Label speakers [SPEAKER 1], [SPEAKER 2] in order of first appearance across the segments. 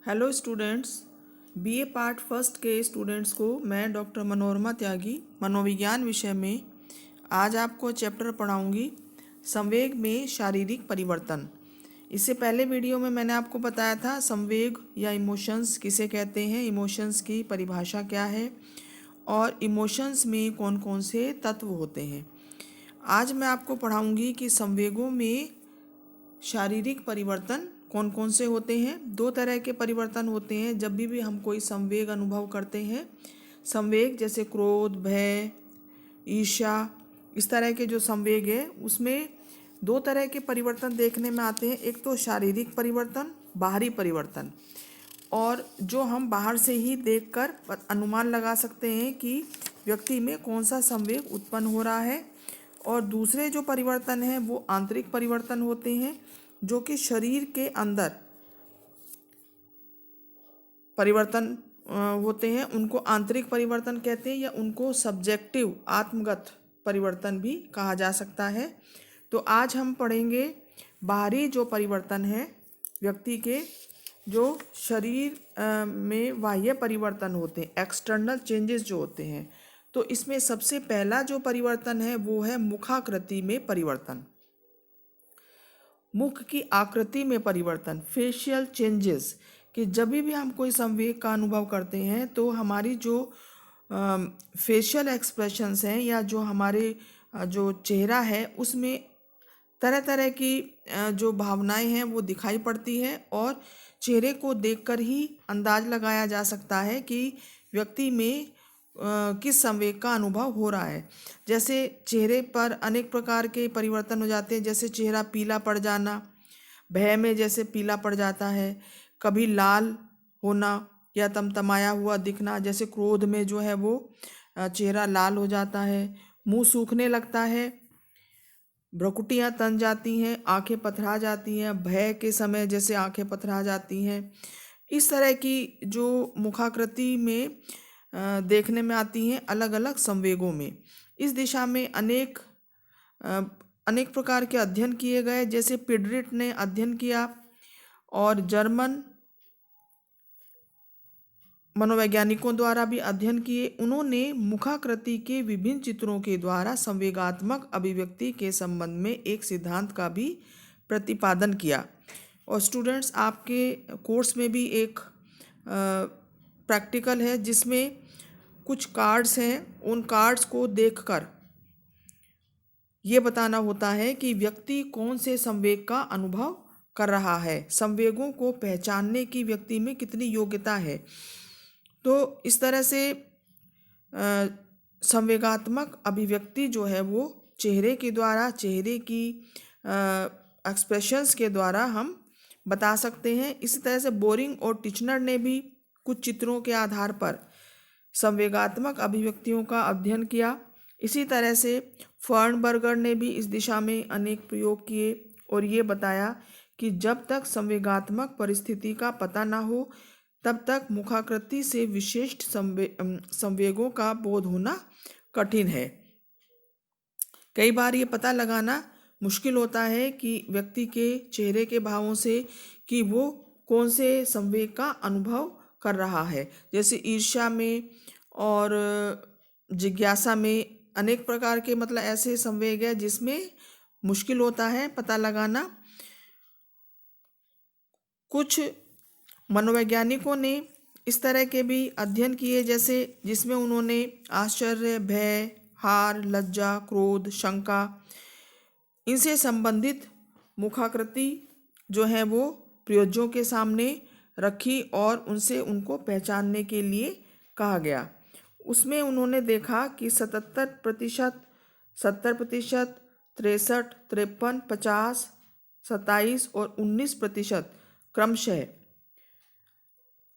[SPEAKER 1] Hello students, BA part first के students को मैं डॉक्टर मनोरमा त्यागी मनोविज्ञान विषय में आज आपको चैप्टर पढ़ाऊंगी संवेग में शारीरिक परिवर्तन। इससे पहले वीडियो में मैंने आपको बताया था संवेग या इमोशंस किसे कहते हैं, इमोशंस की परिभाषा क्या है और इमोशंस में कौन कौन से तत्व होते हैं। आज मैं आपको पढ़ाऊंगी कि संवेगों में शारीरिक परिवर्तन कौन कौन से होते हैं। दो तरह के परिवर्तन होते हैं जब भी हम कोई संवेग अनुभव करते हैं। संवेग जैसे क्रोध, भय, ईर्ष्या, इस तरह के जो संवेग है उसमें दो तरह के परिवर्तन देखने में आते हैं। एक तो शारीरिक परिवर्तन, बाहरी परिवर्तन, और जो हम बाहर से ही देखकर अनुमान लगा सकते हैं कि व्यक्ति में कौन सा संवेग उत्पन्न हो रहा है। और दूसरे जो परिवर्तन हैं वो आंतरिक परिवर्तन होते हैं, जो कि शरीर के अंदर परिवर्तन होते हैं। उनको आंतरिक परिवर्तन कहते हैं या उनको सब्जेक्टिव आत्मगत परिवर्तन भी कहा जा सकता है। तो आज हम पढ़ेंगे बाहरी जो परिवर्तन है व्यक्ति के, जो शरीर में बाह्य परिवर्तन होते हैं, एक्सटर्नल चेंजेस जो होते हैं। तो इसमें सबसे पहला जो परिवर्तन है वो है मुखाकृति में परिवर्तन, मुख की आकृति में परिवर्तन, फेशियल चेंजेस। कि जब भी हम कोई संवेग का अनुभव करते हैं तो हमारी जो फेशियल एक्सप्रेशंस हैं या जो हमारे जो चेहरा है उसमें तरह तरह की जो भावनाएं हैं वो दिखाई पड़ती है, और चेहरे को देखकर ही अंदाज लगाया जा सकता है कि व्यक्ति में किस संवेग का अनुभव हो रहा है। जैसे चेहरे पर अनेक प्रकार के परिवर्तन हो जाते हैं, जैसे चेहरा पीला पड़ जाना, भय में जैसे पीला पड़ जाता है, कभी लाल होना या तमतमाया हुआ दिखना, जैसे क्रोध में जो है वो चेहरा लाल हो जाता है, मुंह सूखने लगता है, भ्रुकुटियाँ तन जाती हैं, आंखें पथरा जाती हैं, भय के समय जैसे आंखें पथरा जाती हैं। इस तरह की जो मुखाकृति में देखने में आती हैं अलग अलग संवेगों में। इस दिशा में अनेक प्रकार के अध्ययन किए गए, जैसे पिडरिट ने अध्ययन किया और जर्मन मनोवैज्ञानिकों द्वारा भी अध्ययन किए। उन्होंने मुखाकृति के विभिन्न चित्रों के द्वारा संवेगात्मक अभिव्यक्ति के संबंध में एक सिद्धांत का भी प्रतिपादन किया। और स्टूडेंट्स, आपके कोर्स में भी एक प्रैक्टिकल है जिसमें कुछ कार्ड्स हैं, उन कार्ड्स को देखकर ये बताना होता है कि व्यक्ति कौन से संवेग का अनुभव कर रहा है, संवेगों को पहचानने की व्यक्ति में कितनी योग्यता है। तो इस तरह से संवेगात्मक अभिव्यक्ति जो है वो चेहरे के द्वारा, चेहरे की एक्सप्रेशंस के द्वारा हम बता सकते हैं। इसी तरह से बोरिंग और टिचनर ने भी कुछ चित्रों के आधार पर संवेगात्मक अभिव्यक्तियों का अध्ययन किया। इसी तरह से फर्नबर्गर ने भी इस दिशा में अनेक प्रयोग किए और ये बताया कि जब तक संवेगात्मक परिस्थिति का पता ना हो तब तक मुखाकृति से विशिष्ट संवेगों का बोध होना कठिन है। कई बार ये पता लगाना मुश्किल होता है कि व्यक्ति के चेहरे के भावों से कि वो कौन से संवेग का अनुभव कर रहा है। जैसे ईर्ष्या में और जिज्ञासा में अनेक प्रकार के ऐसे संवेग है जिसमें मुश्किल होता है पता लगाना। कुछ मनोवैज्ञानिकों ने इस तरह के भी अध्ययन किए, जैसे जिसमें उन्होंने आश्चर्य, भय, हार, लज्जा, क्रोध, शंका, इनसे संबंधित मुखाकृति जो है वो प्रयोज्यों के सामने रखी और उनसे उनको पहचानने के लिए कहा गया। उसमें उन्होंने देखा कि 77%, 70%, 63, 53, 50, 27 और 19% क्रमशः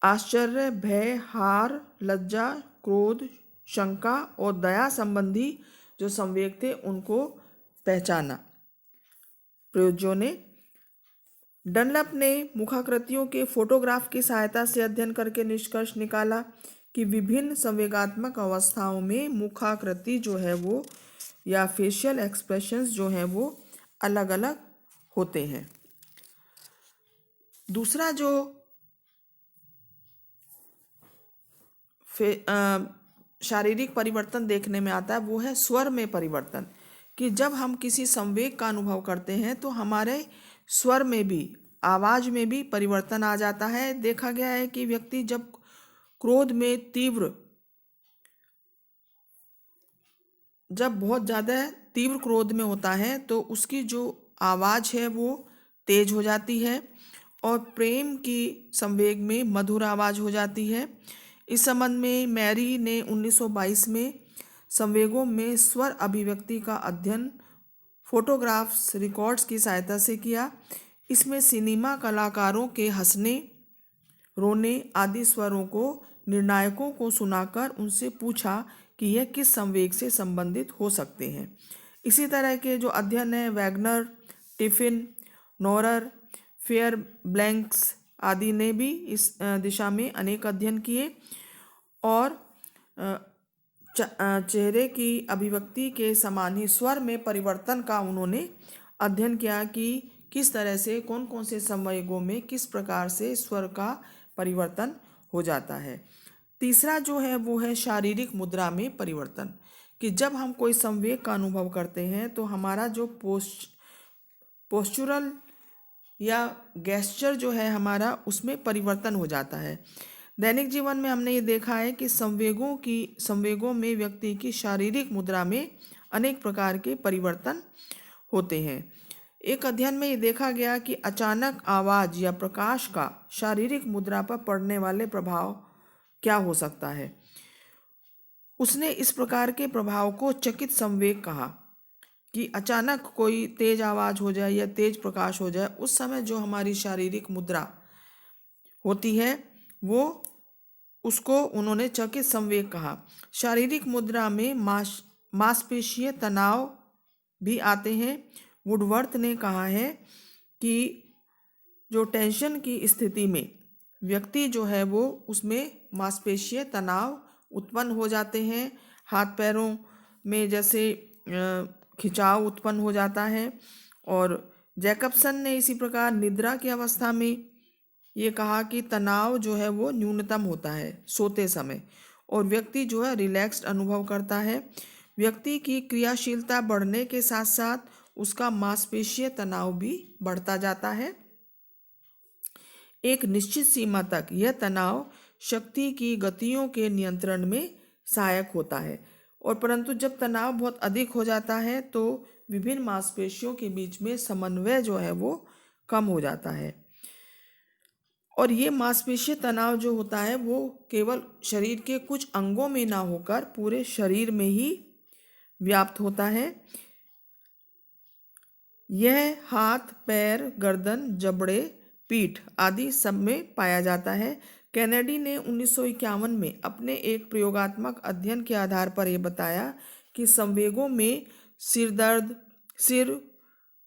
[SPEAKER 1] आश्चर्य, भय, हार, लज्जा, क्रोध, शंका और दया संबंधी जो संवेग थे उनको पहचाना प्रयोज्यों ने। डनलप ने मुखाकृतियों के फोटोग्राफ की सहायता से अध्ययन करके निष्कर्ष निकाला कि विभिन्न संवेगात्मक अवस्थाओं में मुखाकृति जो है वो या फेशियल एक्सप्रेशंस जो हैं वो अलग अलग होते हैं। दूसरा जो शारीरिक परिवर्तन देखने में आता है वो है स्वर में परिवर्तन, कि जब हम किसी संवेग का अनुभव करते हैं तो हमारे स्वर में भी, आवाज में भी परिवर्तन आ जाता है। देखा गया है कि व्यक्ति जब क्रोध में जब बहुत ज़्यादा तीव्र क्रोध में होता है तो उसकी जो आवाज़ है वो तेज हो जाती है और प्रेम की संवेग में मधुर आवाज़ हो जाती है। इस संबंध में मैरी ने 1922 में संवेगों में स्वर अभिव्यक्ति का अध्ययन फोटोग्राफ्स रिकॉर्ड्स की सहायता से किया। इसमें सिनेमा कलाकारों के हंसने, रोने आदि स्वरों को निर्णायकों को सुनाकर उनसे पूछा कि यह किस संवेग से संबंधित हो सकते हैं। इसी तरह के जो अध्ययन है वैगनर, टिफिन, नोरर, फेयर ब्लैंक्स आदि ने भी इस दिशा में अनेक अध्ययन किए और चेहरे की अभिव्यक्ति के समान ही स्वर में परिवर्तन का उन्होंने अध्ययन किया कि किस तरह से कौन कौन से संवेगों में किस प्रकार से स्वर का परिवर्तन हो जाता है। तीसरा जो है वो है शारीरिक मुद्रा में परिवर्तन, कि जब हम कोई संवेग का अनुभव करते हैं तो हमारा जो पोस्चुरल या गेस्चर जो है हमारा उसमें परिवर्तन हो जाता है। दैनिक जीवन में हमने ये देखा है कि संवेगों में व्यक्ति की शारीरिक मुद्रा में अनेक प्रकार के परिवर्तन होते हैं। एक अध्ययन में ये देखा गया कि अचानक आवाज या प्रकाश का शारीरिक मुद्रा पर पड़ने वाले प्रभाव क्या हो सकता है। उसने इस प्रकार के प्रभाव को चकित संवेग कहा, कि अचानक कोई तेज आवाज हो जाए या तेज प्रकाश हो जाए, उस समय जो हमारी शारीरिक मुद्रा होती है वो उसको उन्होंने चकित संवेग कहा। शारीरिक मुद्रा में मांसपेशीय तनाव भी आते हैं। वुडवर्थ ने कहा है कि जो टेंशन की स्थिति में व्यक्ति जो है वो उसमें मांसपेशीय तनाव उत्पन्न हो जाते हैं, हाथ पैरों में जैसे खिंचाव उत्पन्न हो जाता है। और जैकबसन ने इसी प्रकार निद्रा की अवस्था में ये कहा कि तनाव जो है वो न्यूनतम होता है सोते समय और व्यक्ति जो है रिलैक्स्ड अनुभव करता है। व्यक्ति की क्रियाशीलता बढ़ने के साथ साथ उसका मांसपेशीय तनाव भी बढ़ता जाता है। एक निश्चित सीमा तक यह तनाव शक्ति की गतियों के नियंत्रण में सहायक होता है, और परंतु जब तनाव बहुत अधिक हो जाता है तो विभिन्न मांसपेशियों के बीच में समन्वय जो है वो कम हो जाता है। और ये मांसपेशीय तनाव जो होता है वो केवल शरीर के कुछ अंगों में ना होकर पूरे शरीर में ही व्याप्त होता है। यह हाथ, पैर, गर्दन, जबड़े, पीठ आदि सब में पाया जाता है। कैनेडी ने 1951 में अपने एक प्रयोगात्मक अध्ययन के आधार पर यह बताया कि संवेगों में सिर दर्द, सिर,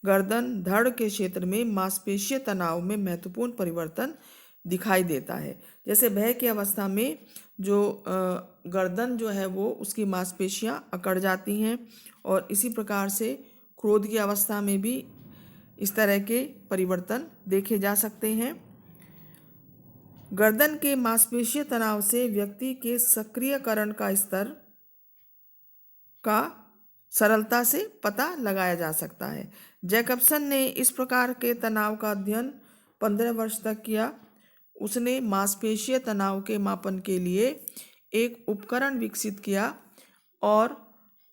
[SPEAKER 1] गर्दन, धड़ के क्षेत्र में मांसपेशीय तनाव में महत्वपूर्ण परिवर्तन दिखाई देता है। जैसे भय की अवस्था में जो गर्दन जो है वो उसकी मांसपेशियां अकड़ जाती हैं, और इसी प्रकार से क्रोध की अवस्था में भी इस तरह के परिवर्तन देखे जा सकते हैं। गर्दन के मांसपेशीय तनाव से व्यक्ति के सक्रियकरण का स्तर का सरलता से पता लगाया जा सकता है। जैकबसन ने इस प्रकार के तनाव का अध्ययन 15 वर्ष तक किया। उसने मांसपेशीय तनाव के मापन के लिए एक उपकरण विकसित किया और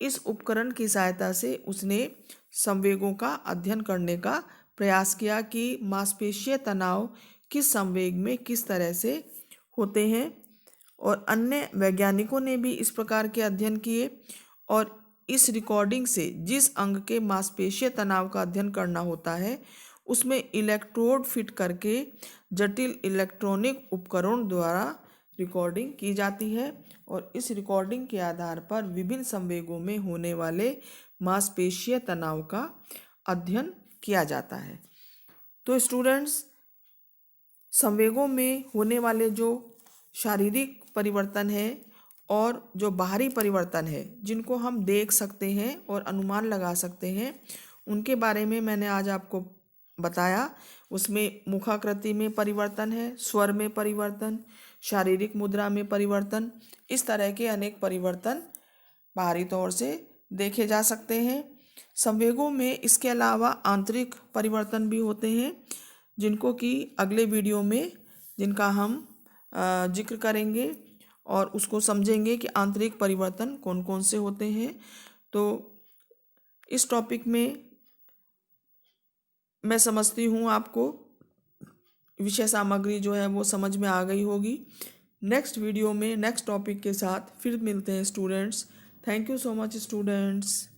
[SPEAKER 1] इस उपकरण की सहायता से उसने संवेगों का अध्ययन करने का प्रयास किया कि मांसपेशीय तनाव किस संवेग में किस तरह से होते हैं। और अन्य वैज्ञानिकों ने भी इस प्रकार के अध्ययन किए, और इस रिकॉर्डिंग से जिस अंग के मांसपेशीय तनाव का अध्ययन करना होता है उसमें इलेक्ट्रोड फिट करके जटिल इलेक्ट्रॉनिक उपकरण द्वारा रिकॉर्डिंग की जाती है, और इस रिकॉर्डिंग के आधार पर विभिन्न संवेगों में होने वाले मांसपेशीय तनाव का अध्ययन किया जाता है। तो स्टूडेंट्स, संवेगों में होने वाले जो शारीरिक परिवर्तन है और जो बाहरी परिवर्तन है जिनको हम देख सकते हैं और अनुमान लगा सकते हैं, उनके बारे में मैंने आज आपको बताया। उसमें मुखाकृति में परिवर्तन है, स्वर में परिवर्तन, शारीरिक मुद्रा में परिवर्तन, इस तरह के अनेक परिवर्तन बाहरी तौर से देखे जा सकते हैं। संवेगों में इसके अलावा आंतरिक परिवर्तन भी होते हैं, जिनको कि अगले वीडियो में जिनका हम जिक्र करेंगे और उसको समझेंगे कि आंतरिक परिवर्तन कौन कौन से होते हैं। तो इस टॉपिक में मैं समझती हूँ आपको विषय सामग्री जो है वो समझ में आ गई होगी। नेक्स्ट वीडियो में नेक्स्ट टॉपिक के साथ फिर मिलते हैं students. Thank you so much students.